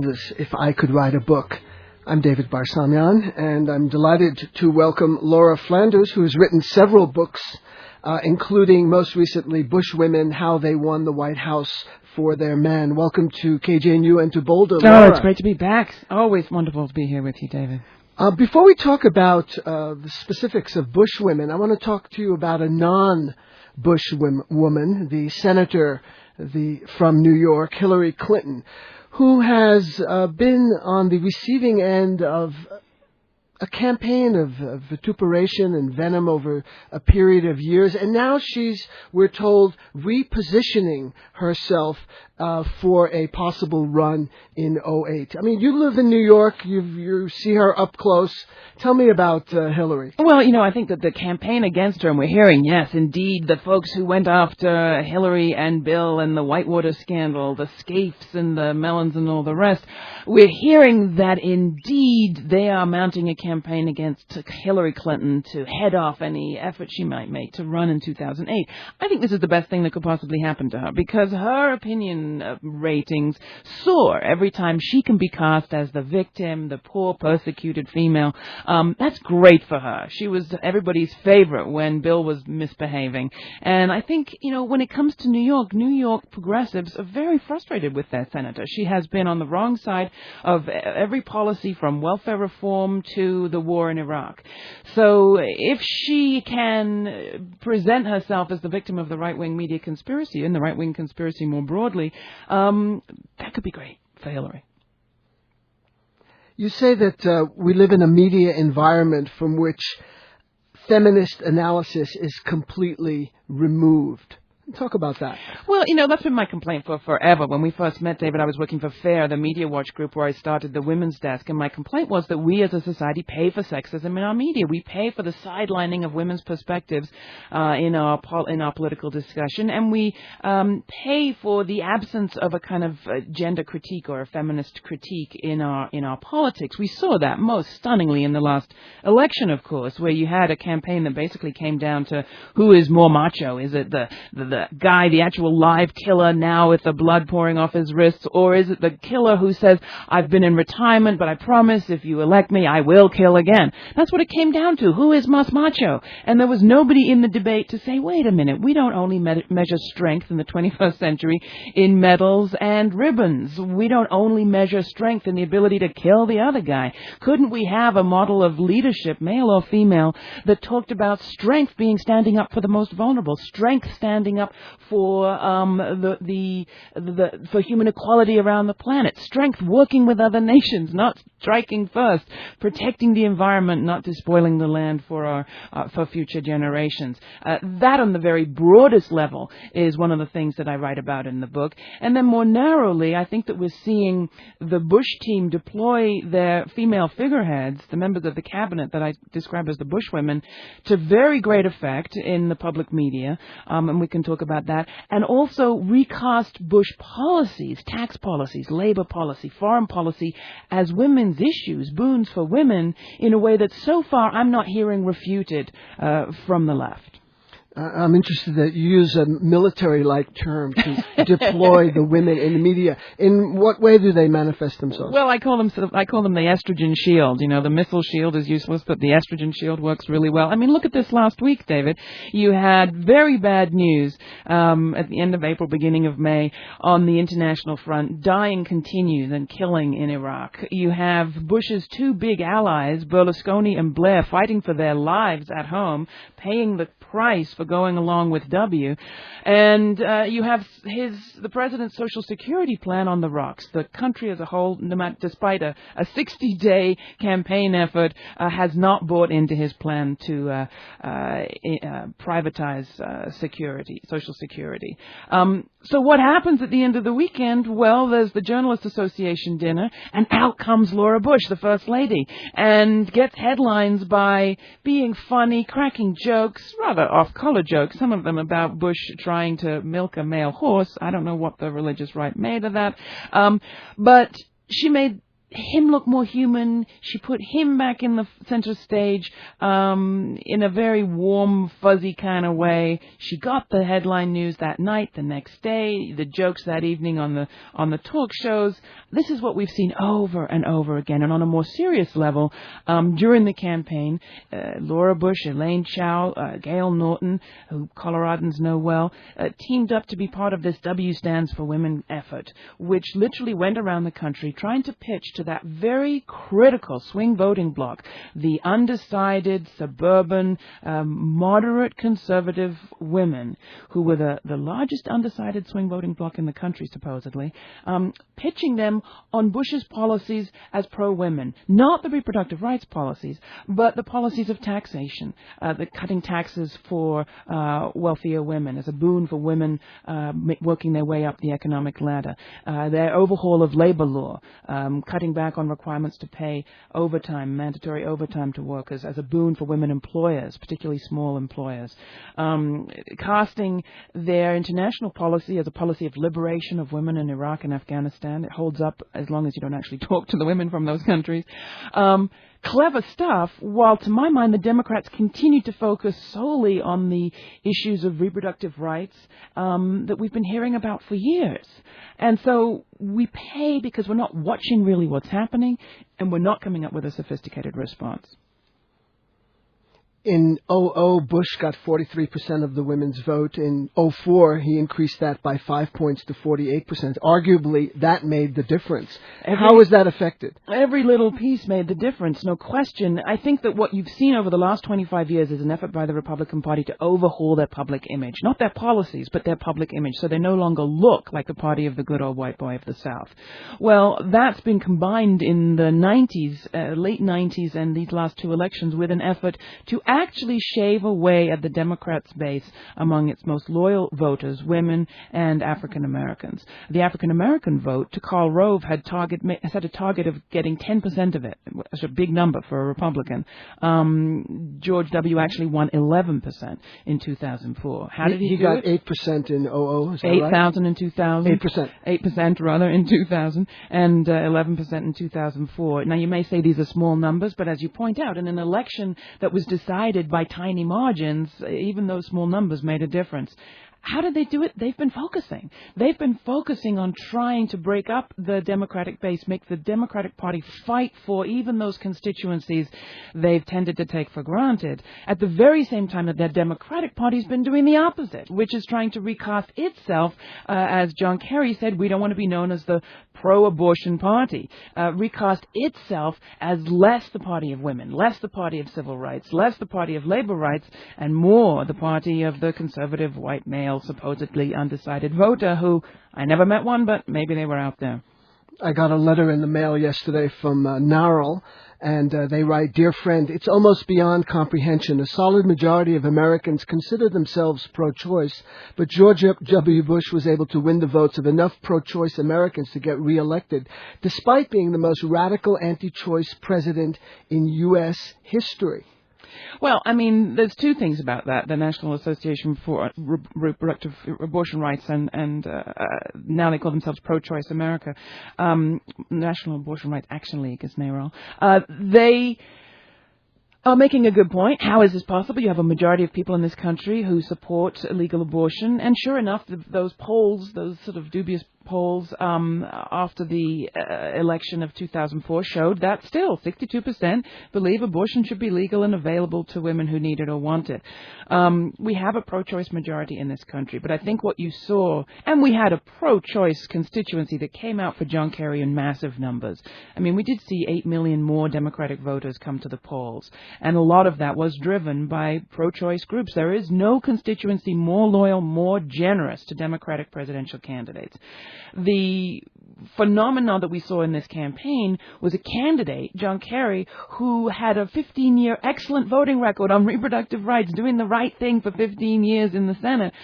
If I Could Write a Book. I'm David Barsamian, and I'm delighted to welcome Laura Flanders, who has written several books, including most recently Bushwomen, How They Won the White House for Their Men. Welcome to KGNU and to Boulder, Laura. Oh, it's great to be back. Always wonderful to be here with you, David. Before we talk about the specifics of Bushwomen, I want to talk to you about a non-Bush woman, the senator from New York, Hillary Clinton, who has been on the receiving end of a campaign of vituperation and venom over a period of years. And now she's, we're told, repositioning herself for a possible run in '08. I mean, you live in New York. You see her up close. Tell me about Hillary. Well, I think that the campaign against her, and we're hearing, yes, indeed, the folks who went after Hillary and Bill and the Whitewater scandal, the Scapes and the Mellons and all the rest, we're hearing that indeed they are mounting a campaign against Hillary Clinton to head off any effort she might make to run in 2008. I think this is the best thing that could possibly happen to her, because her opinion ratings soar every time she can be cast as the victim, the poor, persecuted female. That's great for her. She was everybody's favorite when Bill was misbehaving. And I think, when it comes to New York progressives are very frustrated with their senator. She has been on the wrong side of every policy from welfare reform to the war in Iraq. So if she can present herself as the victim of the right-wing media conspiracy and the right-wing conspiracy more broadly, that could be great for Hillary. You say that we live in a media environment from which feminist analysis is completely removed. Talk about that. Well, that's been my complaint for forever. When we first met, David, I was working for FAIR, the Media Watch group where I started the women's desk, and my complaint was that we as a society pay for sexism in our media. We pay for the sidelining of women's perspectives in our political discussion, and we pay for the absence of a kind of gender critique or a feminist critique in our politics. We saw that most stunningly in the last election, of course, where you had a campaign that basically came down to who is more macho. Is it the guy, the actual live killer now with the blood pouring off his wrists, or is it the killer who says, I've been in retirement, but I promise if you elect me, I will kill again? That's what it came down to. Who is más macho? And there was nobody in the debate to say, wait a minute, we don't only measure strength in the 21st century in medals and ribbons. We don't only measure strength in the ability to kill the other guy. Couldn't we have a model of leadership, male or female, that talked about strength being standing up for the most vulnerable, strength standing up for for human equality around the planet, strength working with other nations, not striking first, protecting the environment, not despoiling the land for future generations. That on the very broadest level is one of the things that I write about in the book. And then more narrowly, I think that we're seeing the Bush team deploy their female figureheads, the members of the cabinet that I describe as the Bushwomen, to very great effect in the public media, and we can talk about that, and also recast Bush policies, tax policies, labor policy, foreign policy as women's issues, boons for women, in a way that so far I'm not hearing refuted from the left. I'm interested that you use a military-like term to deploy the women in the media. In what way do they manifest themselves? Well, I call them the estrogen shield. The missile shield is useless, but the estrogen shield works really well. I mean, look at this last week, David. You had very bad news at the end of April, beginning of May, on the international front. Dying continues and killing in Iraq. You have Bush's two big allies, Berlusconi and Blair, fighting for their lives at home, paying the price for going along with W, and you have the president's Social Security plan on the rocks. The country as a whole, despite a 60-day campaign effort, has not bought into his plan to privatize Social Security. So what happens at the end of the weekend? Well, there's the Journalists Association dinner, and out comes Laura Bush, the First Lady, and gets headlines by being funny, cracking jokes, rather off-color jokes, some of them about Bush trying to milk a male horse. I don't know what the religious right made of that. But she made him look more human. She put him back in the center stage in a very warm, fuzzy kind of way. She got the headline news that night, the next day, the jokes that evening on the talk shows. This is what we've seen over and over again. And on a more serious level, during the campaign, Laura Bush, Elaine Chao, Gail Norton, who Coloradans know well, teamed up to be part of this W Stands for Women effort, which literally went around the country trying to pitch to that very critical swing voting bloc, the undecided, suburban, moderate conservative women, who were the largest undecided swing voting bloc in the country, supposedly, pitching them on Bush's policies as pro-women. Not the reproductive rights policies, but the policies of taxation, the cutting taxes for wealthier women as a boon for women working their way up the economic ladder, their overhaul of labor law, cutting back on requirements to pay overtime, mandatory overtime to workers as a boon for women employers, particularly small employers, casting their international policy as a policy of liberation of women in Iraq and Afghanistan. It holds up as long as you don't actually talk to the women from those countries. Clever stuff, while to my mind the Democrats continue to focus solely on the issues of reproductive rights that we've been hearing about for years. And so we pay because we're not watching really what's happening, and we're not coming up with a sophisticated response. In 2000, Bush got 43% of the women's vote. In 2004, he increased that by 5 points to 48%. Arguably, that made the difference. How was that affected? Every little piece made the difference, no question. I think that what you've seen over the last 25 years is an effort by the Republican Party to overhaul their public image. Not their policies, but their public image, so they no longer look like the party of the good old white boy of the South. Well, that's been combined in the 90s, late 90s, and these last two elections with an effort to actually shave away at the Democrats' base among its most loyal voters, women and African Americans. The African American vote, to Karl Rove, had set a target of getting 10% of it. It's a big number for a Republican. George W. actually won 11% in 2004. How did he do got it? 8% in 2000, is that 8,000 in 2000. 8%. 8% rather in 2000, and 11% in 2004. Now, you may say these are small numbers, but as you point out, in an election that was decided by tiny margins, even those small numbers made a difference. How did they do it? They've been focusing. They've been focusing on trying to break up the Democratic base, make the Democratic Party fight for even those constituencies they've tended to take for granted, at the very same time that their Democratic Party's been doing the opposite, which is trying to recast itself, as John Kerry said, we don't want to be known as the pro-abortion party, recast itself as less the party of women, less the party of civil rights, less the party of labor rights, and more the party of the conservative white male, supposedly undecided voter who, I never met one, but maybe they were out there. I got a letter in the mail yesterday from Narl, and they write, "Dear friend, it's almost beyond comprehension. A solid majority of Americans consider themselves pro-choice, but George W. Bush was able to win the votes of enough pro-choice Americans to get reelected, despite being the most radical anti-choice president in U.S. history." Well, I mean, there's two things about that. The National Association for Reproductive Abortion Rights and now they call themselves Pro-Choice America, National Abortion Rights Action League is NARAL. They are making a good point. How is this possible? You have a majority of people in this country who support legal abortion, and sure enough, those polls, those sort of dubious polls after the election of 2004 showed that still 62% believe abortion should be legal and available to women who need it or want it. We have a pro-choice majority in this country, but I think what you saw, and we had a pro-choice constituency that came out for John Kerry in massive numbers. I mean, we did see 8 million more Democratic voters come to the polls, and a lot of that was driven by pro-choice groups. There is no constituency more loyal, more generous to Democratic presidential candidates. The phenomenon that we saw in this campaign was a candidate, John Kerry, who had a 15-year excellent voting record on reproductive rights, doing the right thing for 15 years in the Senate,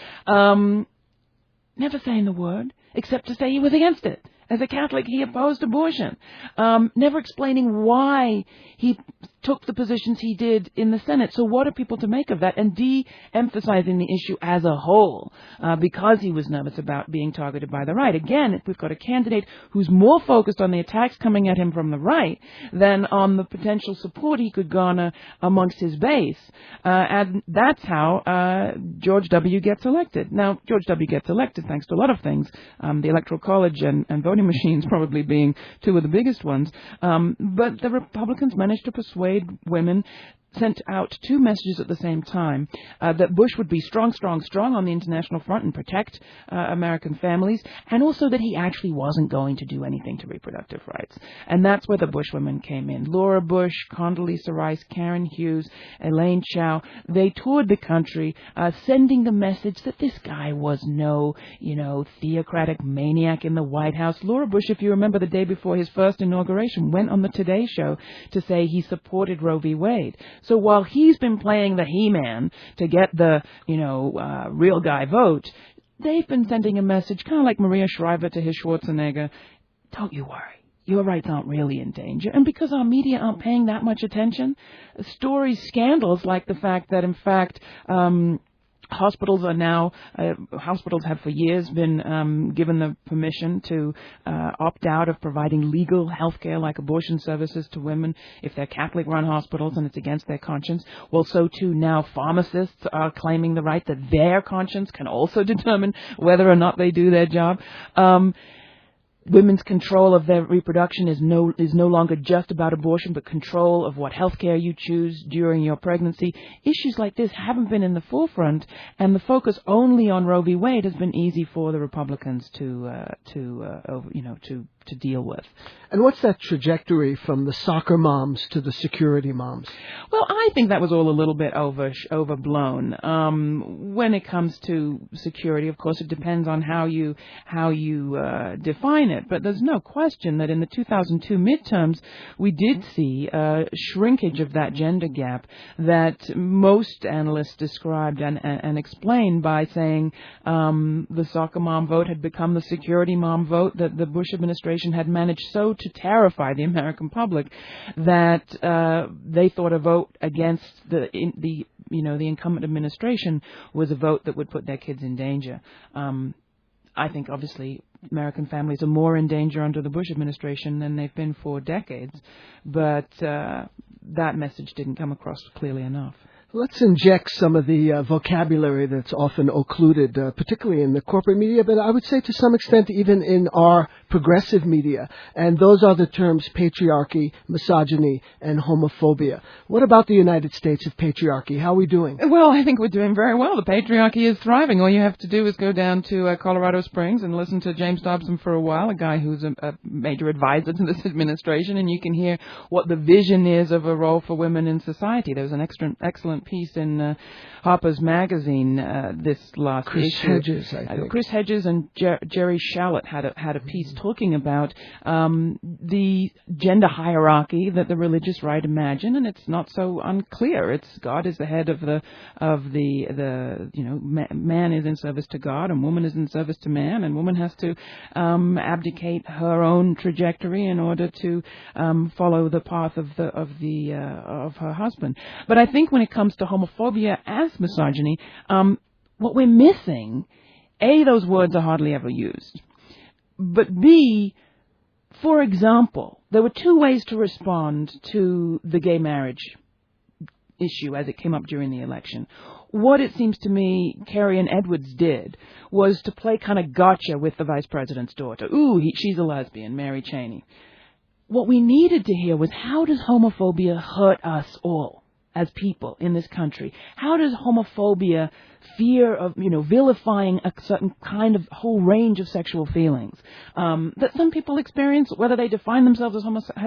never saying the word, except to say he was against it. As a Catholic, he opposed abortion, never explaining why he took the positions he did in the Senate. So what are people to make of that? And de-emphasizing the issue as a whole because he was nervous about being targeted by the right. Again, if we've got a candidate who's more focused on the attacks coming at him from the right than on the potential support he could garner amongst his base. And that's how George W. gets elected. Now, George W. gets elected thanks to a lot of things, the Electoral College and voting machines probably being two of the biggest ones. But the Republicans managed to persuade women, sent out two messages at the same time, that Bush would be strong on the international front and protect American families, and also that he actually wasn't going to do anything to reproductive rights. And that's where the Bush women came in. Laura Bush, Condoleezza Rice, Karen Hughes, Elaine Chao, they toured the country, sending the message that this guy was no, theocratic maniac in the White House. Laura Bush, if you remember, the day before his first inauguration, went on the Today Show to say he supported Roe v. Wade. So while he's been playing the he-man to get the, real guy vote, they've been sending a message, kind of like Maria Shriver to his Schwarzenegger, don't you worry. Your rights aren't really in danger. And because our media aren't paying that much attention, scandals like the fact that, in fact, hospitals have for years been given the permission to opt out of providing legal health care like abortion services to women if they're Catholic-run hospitals and it's against their conscience. Well, so too now pharmacists are claiming the right that their conscience can also determine whether or not they do their job. Women's control of their reproduction is no longer just about abortion, but control of what health care you choose during your pregnancy. Issues like this haven't been in the forefront, and the focus only on Roe v. Wade has been easy for the Republicans to deal with. And what's that trajectory from the soccer moms to the security moms? Well, I think that was all a little bit overblown. When it comes to security, of course, it depends on how you define it. But there's no question that in the 2002 midterms, we did see a shrinkage of that gender gap that most analysts described and explained by saying the soccer mom vote had become the security mom vote, that the Bush administration had managed so to terrify the American public that they thought a vote against the incumbent administration was a vote that would put their kids in danger. I think obviously American families are more in danger under the Bush administration than they've been for decades, but that message didn't come across clearly enough. Let's inject some of the vocabulary that's often occluded, particularly in the corporate media, but I would say to some extent even in our progressive media. And those are the terms patriarchy, misogyny, and homophobia. What about the United States of patriarchy? How are we doing? Well, I think we're doing very well. The patriarchy is thriving. All you have to do is go down to Colorado Springs and listen to James Dobson for a while, a guy who's a major advisor to this administration, and you can hear what the vision is of a role for women in society. There was an excellent piece in Harper's Magazine this last issue. Chris Hedges, I think. Chris Hedges and Jerry Shallett had a piece talking about the gender hierarchy that the religious right imagine, and it's not so unclear. It's God is the head of the man is in service to God, and woman is in service to man, and woman has to abdicate her own trajectory in order to follow the path of her husband. But I think when it comes to homophobia as misogyny, what we're missing, A, those words are hardly ever used. But B, for example, there were two ways to respond to the gay marriage issue as it came up during the election. What it seems to me Kerry and Edwards did was to play kind of gotcha with the vice president's daughter. Ooh, she's a lesbian, Mary Cheney. What we needed to hear was, how does homophobia hurt us all as people in this country? How does homophobia, fear of, vilifying a certain kind of whole range of sexual feelings that some people experience, whether they define themselves as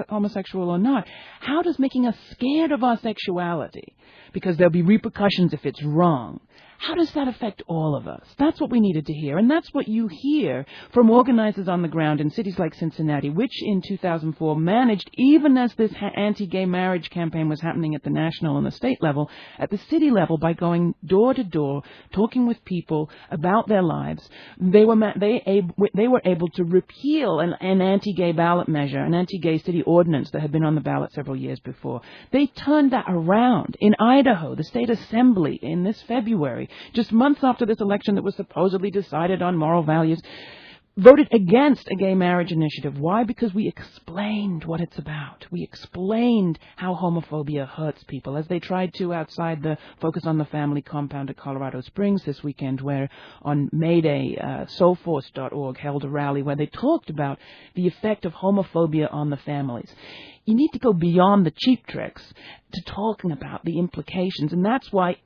homosexual or not, how does making us scared of our sexuality, because there'll be repercussions if it's wrong, how does that affect all of us? That's what we needed to hear, and that's what you hear from organizers on the ground in cities like Cincinnati, which in 2004 managed, even as this anti-gay marriage campaign was happening at the national and the state level, at the city level, by going door to door, talking with people about their lives, they were able to repeal an anti-gay ballot measure, an anti-gay city ordinance that had been on the ballot several years before. They turned that around in Idaho, the state assembly, in this February, just months after this election that was supposedly decided on moral values, voted against a gay marriage initiative. Why? Because we explained what it's about. We explained how homophobia hurts people, as they tried to outside the Focus on the Family compound at Colorado Springs this weekend, where on May Day, soulforce.org held a rally where they talked about the effect of homophobia on the families. You need to go beyond the cheap tricks to talking about the implications, and that's why,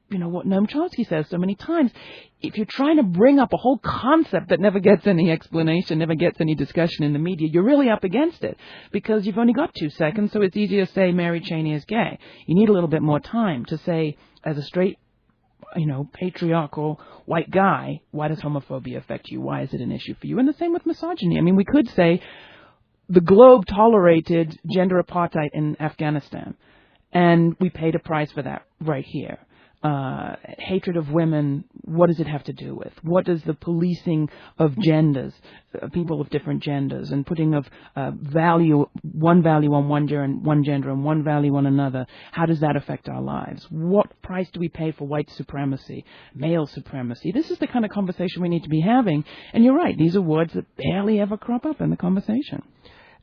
you know, what Noam Chomsky says so many times, if you're trying to bring up a whole concept that never gets any explanation, never gets any discussion in the media, you're really up against it because you've only got 2 seconds, so it's easier to say Mary Cheney is gay. You need a little bit more time to say, as a straight, patriarchal white guy, why does homophobia affect you? Why is it an issue for you? And the same with misogyny. I mean, we could say the globe tolerated gender apartheid in Afghanistan, and we paid a price for that right here. Hatred of women, what does it have to do with? What does the policing of genders, people of different genders, and putting of one value on one gender and one value on another, how does that affect our lives? What price do we pay for white supremacy, male supremacy? This is the kind of conversation we need to be having. And you're right, these are words that barely ever crop up in the conversation.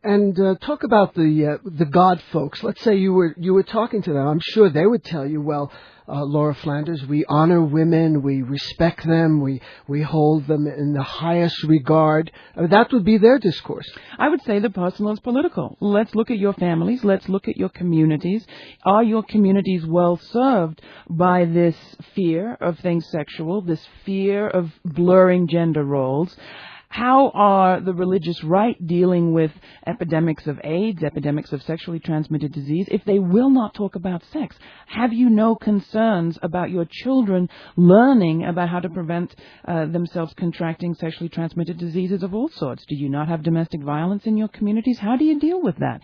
And talk about the God folks. Let's say you were talking to them. I'm sure they would tell you, well, Laura Flanders, we honor women, we respect them, we hold them in the highest regard. That would be their discourse. I would say the personal is political. Let's look at your families. Let's look at your communities. Are your communities well served by this fear of things sexual, this fear of blurring gender roles? How are the religious right dealing with epidemics of AIDS, epidemics of sexually transmitted disease, if they will not talk about sex? Have you no concerns about your children learning about how to prevent themselves contracting sexually transmitted diseases of all sorts? Do you not have domestic violence in your communities? How do you deal with that?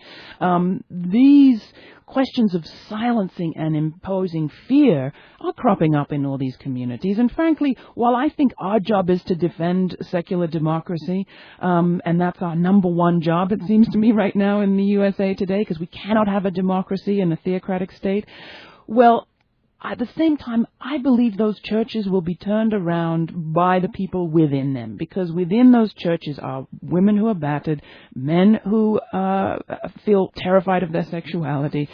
These questions of silencing and imposing fear are cropping up in all these communities. And frankly, while I think our job is to defend secular democracy, and that's our number one job, it seems to me, right now in the USA today, because we cannot have a democracy in a theocratic state, well, at the same time, I believe those churches will be turned around by the people within them, because within those churches are women who are battered, men who feel terrified of their sexuality,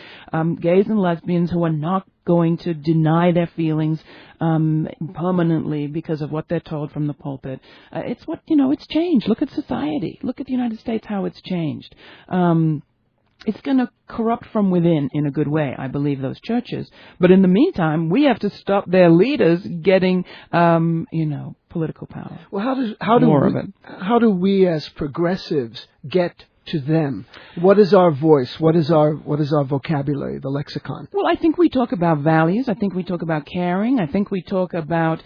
gays and lesbians who are not going to deny their feelings permanently because of what they're told from the pulpit. It's changed. Look at society. Look at the United States, how it's changed. It's going to corrupt from within in a good way, I believe, those churches. But in the meantime, we have to stop their leaders getting, political power. Well, how do we as progressives get to them? What is our voice? What is our vocabulary, the lexicon? Well, I think we talk about values. I think we talk about caring. I think we talk about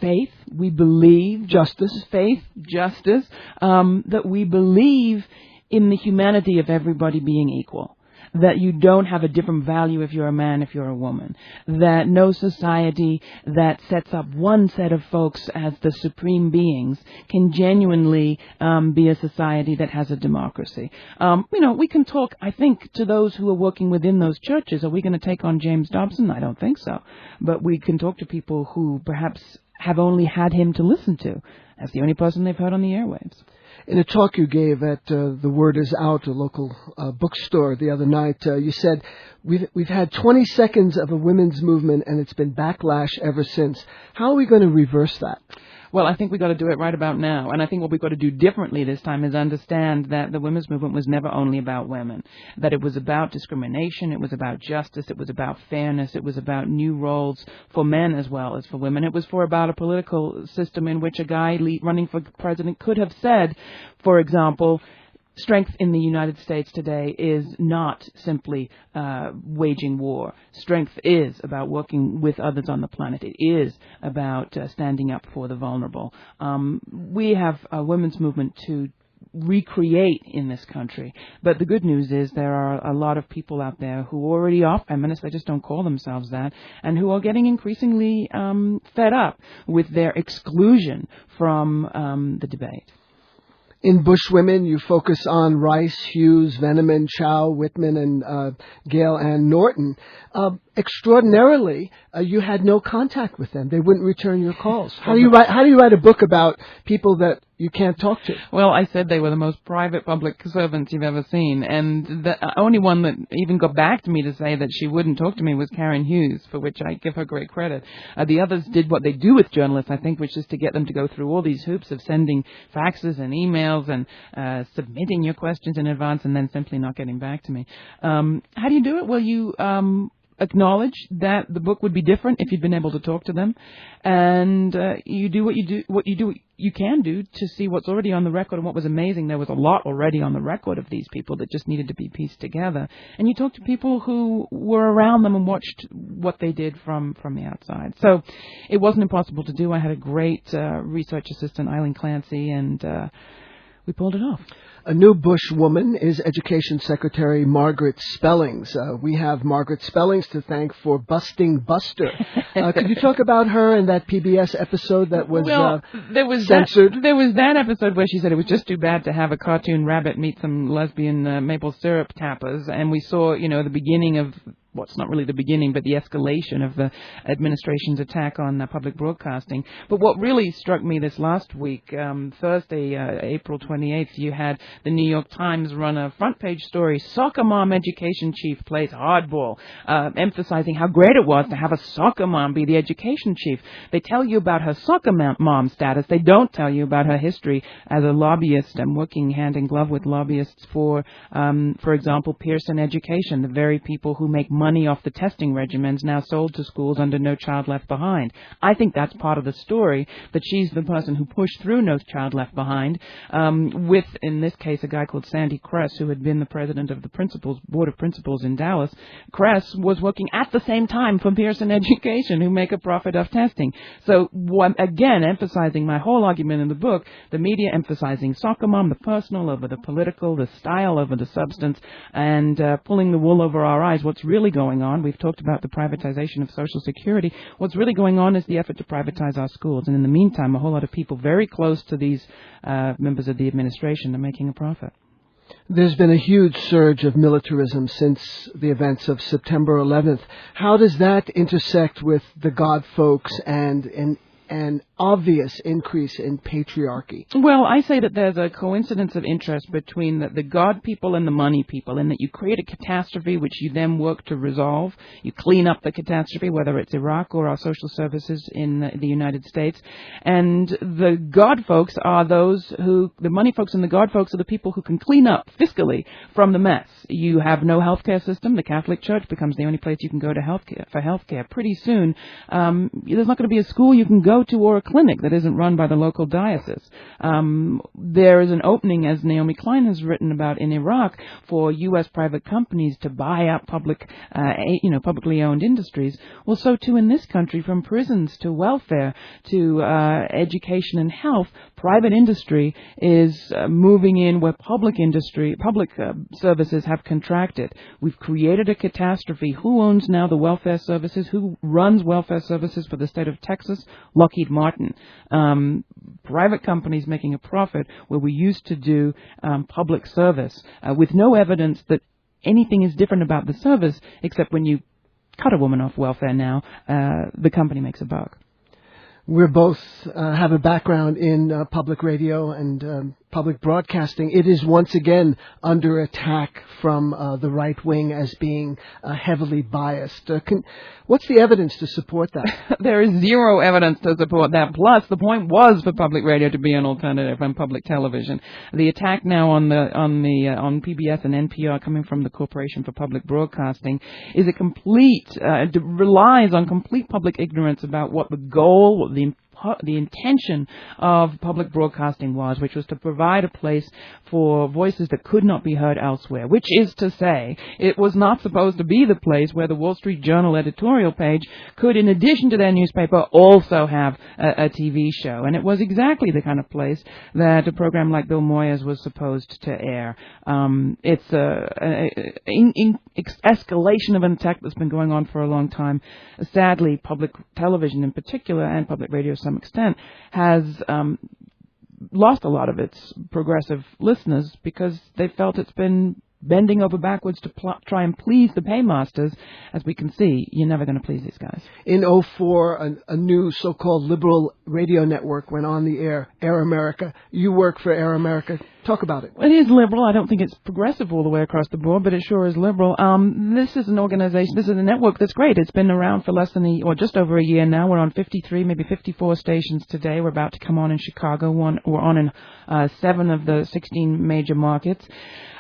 faith. We believe justice. Faith, justice. That we believe in the humanity of everybody being equal, that you don't have a different value if you're a man, if you're a woman, that no society that sets up one set of folks as the supreme beings can genuinely be a society that has a democracy. We can talk, I think, to those who are working within those churches. Are we going to take on James Dobson? I don't think so. But we can talk to people who perhaps have only had him to listen to as the only person they've heard on the airwaves. In a talk you gave at The Word Is Out, a local bookstore the other night, you said, we've had 20 seconds of a women's movement and it's been backlash ever since. How are we going to reverse that? Well, I think we've got to do it right about now. And I think what we've got to do differently this time is understand that the women's movement was never only about women, that it was about discrimination, it was about justice, it was about fairness, it was about new roles for men as well as for women. It was about a political system in which a guy running for president could have said, for example, strength in the United States today is not simply waging war. Strength is about working with others on the planet. It is about standing up for the vulnerable. We have a women's movement to recreate in this country. But the good news is there are a lot of people out there who already are feminists, they just don't call themselves that, and who are getting increasingly fed up with their exclusion from the debate. In Bush Women, you focus on Rice, Hughes, Veneman, Chow, Whitman, and Gail Ann Norton. Extraordinarily, you had no contact with them. They wouldn't return your calls. How do you write a book about people that you can't talk to? Well, I said they were the most private public servants you've ever seen, and the only one that even got back to me to say that she wouldn't talk to me was Karen Hughes, for which I give her great credit. The others did what they do with journalists, I think, which is to get them to go through all these hoops of sending faxes and emails and submitting your questions in advance and then simply not getting back to me. How do you do it? Well, you acknowledge that the book would be different if you'd been able to talk to them, and you do what you can do to see what's already on the record. And what was amazing, there was a lot already on the record of these people that just needed to be pieced together. And you talk to people who were around them and watched what they did from the outside. So it wasn't impossible to do. I had a great research assistant, Eileen Clancy, and we pulled it off. A new Bush woman is Education Secretary Margaret Spellings. We have Margaret Spellings to thank for busting Buster. Could you talk about her and that PBS episode that was censored? There was that episode where she said it was just too bad to have a cartoon rabbit meet some lesbian maple syrup tappers, and we saw, the beginning of what's not really the beginning, but the escalation of the administration's attack on public broadcasting. But what really struck me this last week, Thursday, April 28th, you had the New York Times run a front-page story, Soccer Mom Education Chief Plays Hardball, emphasizing how great it was to have a soccer mom be the education chief. They tell you about her soccer mom status. They don't tell you about her history as a lobbyist and working hand-in-glove with lobbyists for example, Pearson Education, the very people who make money off the testing regimens now sold to schools under No Child Left Behind. I think that's part of the story, that she's the person who pushed through No Child Left Behind with, in this case, a guy called Sandy Kress, who had been the president of the Board of Principals in Dallas. Kress was working at the same time for Pearson Education, who make a profit off testing. So, again, emphasizing my whole argument in the book, the media emphasizing soccer mom, the personal over the political, the style over the substance, and pulling the wool over our eyes. What's really going on, we've talked about the privatization of Social Security. What's really going on is the effort to privatize our schools. And in the meantime, a whole lot of people very close to these members of the administration are making a profit. There's been a huge surge of militarism since the events of September 11th. How does that intersect with the God folks and an obvious increase in patriarchy? Well, I say that there's a coincidence of interest between the God people and the money people, in that you create a catastrophe which you then work to resolve. You clean up the catastrophe, whether it's Iraq or our social services in the United States. And the God folks are the money folks and the God folks are the people who can clean up fiscally from the mess. You have no healthcare system. The Catholic Church becomes the only place you can go to for healthcare. Pretty soon, there's not going to be a school you can go to or a clinic that isn't run by the local diocese. There is an opening, as Naomi Klein has written about in Iraq, for U.S. private companies to buy up publicly owned industries. Well, so too in this country, from prisons to welfare to education and health, private industry is moving in where public services have contracted. We've created a catastrophe. Who owns now the welfare services? Who runs welfare services for the state of Texas? Lockheed Martin. Private companies making a profit where we used to do public service with no evidence that anything is different about the service, except when you cut a woman off welfare now, the company makes a buck. We both have a background in public radio and public broadcasting. It is once again under attack from the right wing as being heavily biased. What's the evidence to support that? There is zero evidence to support that. Plus, the point was for public radio to be an alternative on public television. The attack now on PBS and NPR coming from the Corporation for Public Broadcasting is relies on complete public ignorance about what the goal, what the the intention of public broadcasting was, which was to provide a place for voices that could not be heard elsewhere, which is to say it was not supposed to be the place where the Wall Street Journal editorial page could, in addition to their newspaper, also have a TV show. And it was exactly the kind of place that a program like Bill Moyer's was supposed to air. It's an escalation of an attack that's been going on for a long time. Sadly, public television in particular, and public radio to some extent, has lost a lot of its progressive listeners because they felt it's been bending over backwards to try and please the paymasters. As we can see, you're never going to please these guys. In 2004, a new so-called liberal radio network went on the air, Air America. You work for Air America. Talk about it. It is liberal. I don't think it's progressive all the way across the board, but it sure is liberal. This is an organization, this is a network that's great. It's been around for less than just over a year now. We're on 53, maybe 54 stations today. We're about to come on in Chicago. We're on in 7 of the 16 major markets.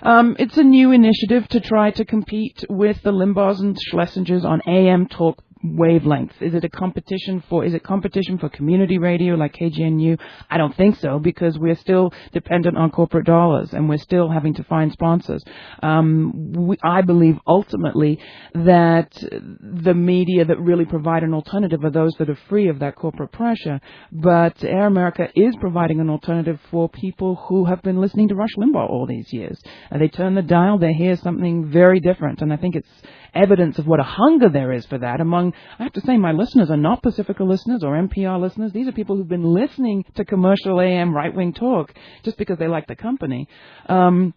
It's a new initiative to try to compete with the Limbaughs and Schlesingers on AM talk wavelengths. Is it competition for community radio like KGNU? I don't think so, because we're still dependent on corporate dollars and we're still having to find sponsors. I believe ultimately that the media that really provide an alternative are those that are free of that corporate pressure. But Air America is providing an alternative for people who have been listening to Rush Limbaugh all these years. They turn the dial, they hear something very different, and I think it's evidence of what a hunger there is for that among, I have to say, my listeners are not Pacifica listeners or NPR listeners. These are people who've been listening to commercial AM right-wing talk just because they like the company. The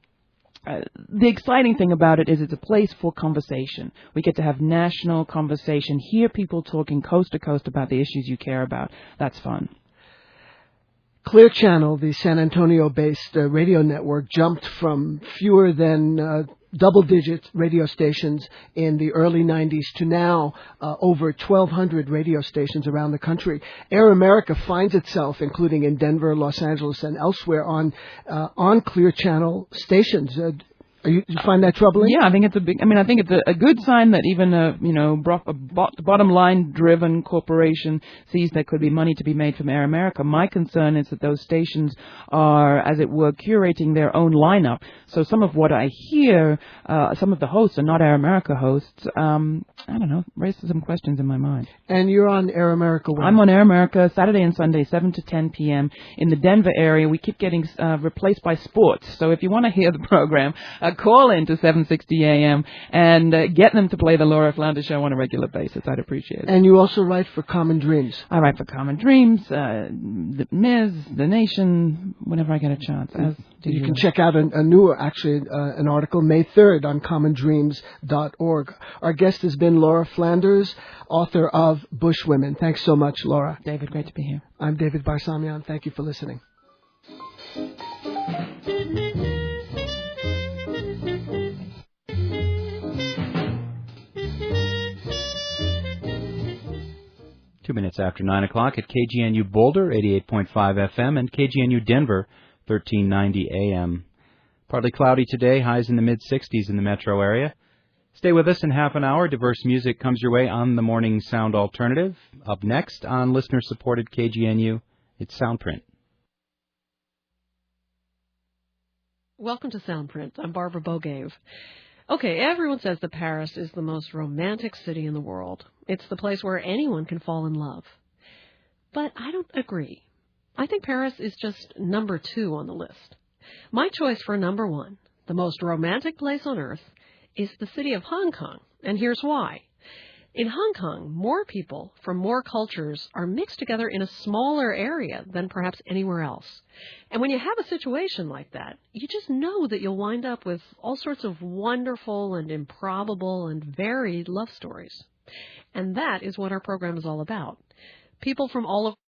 exciting thing about it is it's a place for conversation. We get to have national conversation, hear people talking coast to coast about the issues you care about. That's fun. Clear Channel, the San Antonio-based radio network, jumped from fewer than double-digit radio stations in the early 90s to now over 1,200 radio stations around the country. Air America finds itself, including in Denver, Los Angeles, and elsewhere, on Clear Channel stations. You find that troubling? Yeah, I think it's a good sign that even a bottom line driven corporation sees there could be money to be made from Air America. My concern is that those stations are, as it were, curating their own lineup. So some of what I hear, some of the hosts are not Air America hosts. I don't know, raises some questions in my mind. And you're on Air America when? I'm on Air America Saturday and Sunday, 7 to 10 p.m. in the Denver area. We keep getting replaced by sports. So if you want to hear the program, call in to 7:60 a.m. and get them to play the Laura Flanders show on a regular basis. I'd appreciate it. And you also write for Common Dreams. I write for Common Dreams, The Miz, The Nation, whenever I get a chance. You can check out an article May 3rd on commondreams.org. Our guest has been Laura Flanders, author of Bushwomen. Thanks so much, Laura. David, great to be here. I'm David Barsamian. Thank you for listening. Two minutes after 9 o'clock at KGNU Boulder, 88.5 FM, and KGNU Denver, 1390 AM. Partly cloudy today, highs in the mid-60s in the metro area. Stay with us in half an hour. Diverse music comes your way on the Morning Sound Alternative. Up next on listener-supported KGNU, it's Soundprint. Welcome to Soundprint. I'm Barbara Bogave. Okay, everyone says that Paris is the most romantic city in the world. It's the place where anyone can fall in love. But I don't agree. I think Paris is just number 2 on the list. My choice for number 1, the most romantic place on earth, is the city of Hong Kong, and here's why. In Hong Kong, more people from more cultures are mixed together in a smaller area than perhaps anywhere else. And when you have a situation like that, you just know that you'll wind up with all sorts of wonderful and improbable and varied love stories. And that is what our program is all about. People from all over